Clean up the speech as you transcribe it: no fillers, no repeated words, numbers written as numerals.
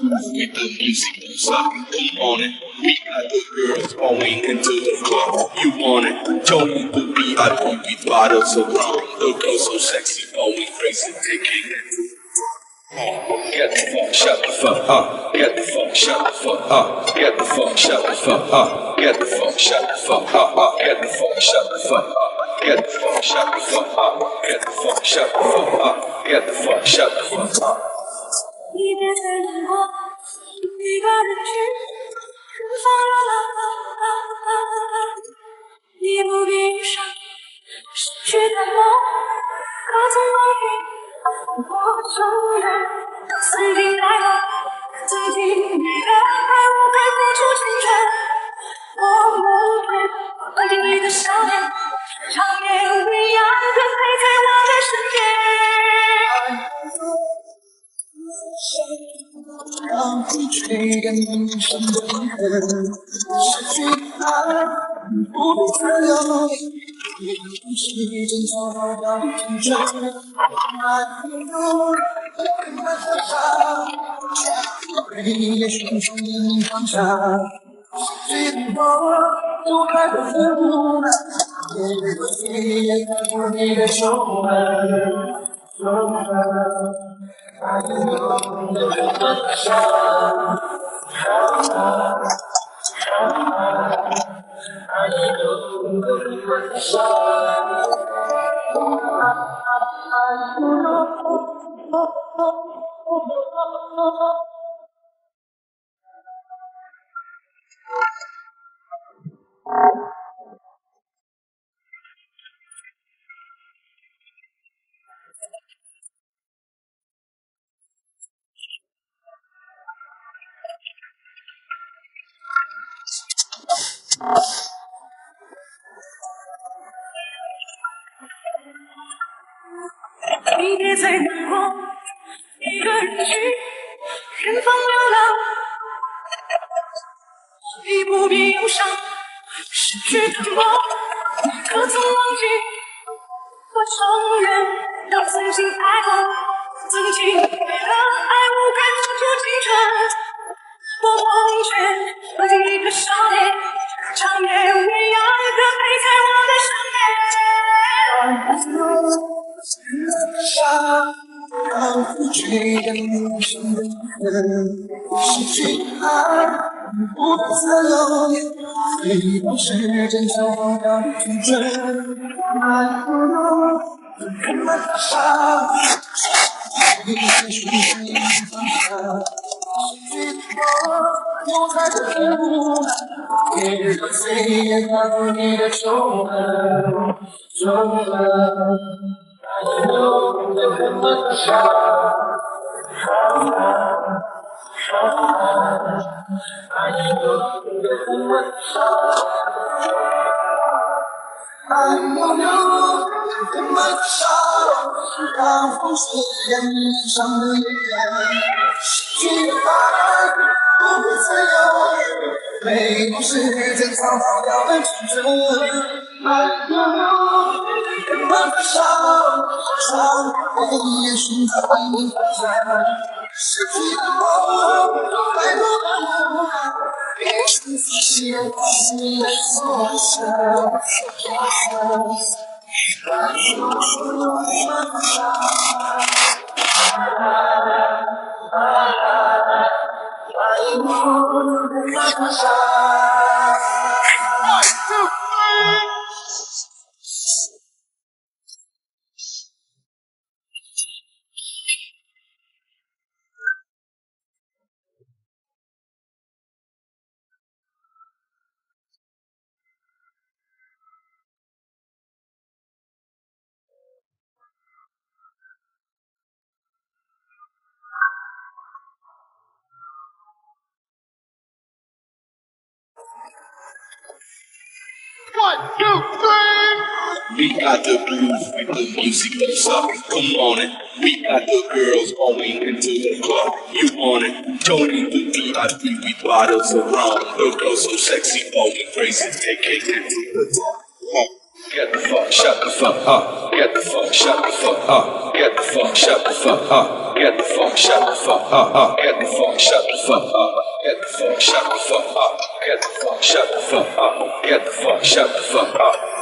With the music up, come on it. We got the girls going into the club. You want it? Join the VIP with bottles of rum. The girls so sexy, going crazy, taking it. Get the fuck, shut the fuck up. Get the fuck, shut the fuck up. Get the fuck, shut the fuck up. Get the fuck, shut the fuck up. Get the fuck, shut the fuck up. Get the fuck, shut the fuck up. Get the fuck, shut the fuck up. Get the fuck, shut the fuck up. 离别最难过，一个人去远方流浪。你不必忧伤，失去的梦，可曾忘记我承认，曾经爱过，曾经你的爱我会付出青春。我不会忘记你的笑脸，长夜一样的陪在我的身边。让你追赶人生的恨，失去爱，不必自由，也不是真找到青春。爱不如根本的伤，回忆也寻从你方向，失去的我，都还不无奈，也不去也看不你的手纹，手纹。I know the sun. I know the sun.离别最难过，一个人去远方流浪。你不必忧伤，失去的梦，可曾忘记？我承认，我曾经爱过，曾经为了爱无悔付出青春。我忘却忘记你的笑脸，长夜一样的陪在我的身边。让风吹干人生的恨，失去爱，不自由，回到时间找到青春。爱不如根本的伤，回忆寻寻你方向，失去我，有太多无奈，也让岁月划过你的皱纹，皱纹。I know the much I know the much I know the much 让风吹干脸上的眼，失去爱，不必自由，没有时间草草掉的青春。I know the much 伤回也寻找你方向，失去的我，还不能无奈，别是自己的你的所想。We got the blues with the music that's up. Come on it. We got the girls going into the club. You want it? Joining the VIP with bottles of rum. The girls so sexy, going crazy, take it to the top. Get the fuck, shut the fuck up. Get the fuck, shut the fuck up. Get the fuck, shut the fuck up. Get the fuck, shut the fuck up. Get the fuck, shut the fuck up. Get the fuck, shut the fuck up. Get the fuck, shut the fuck up. Get the fuck, shut the fuck up.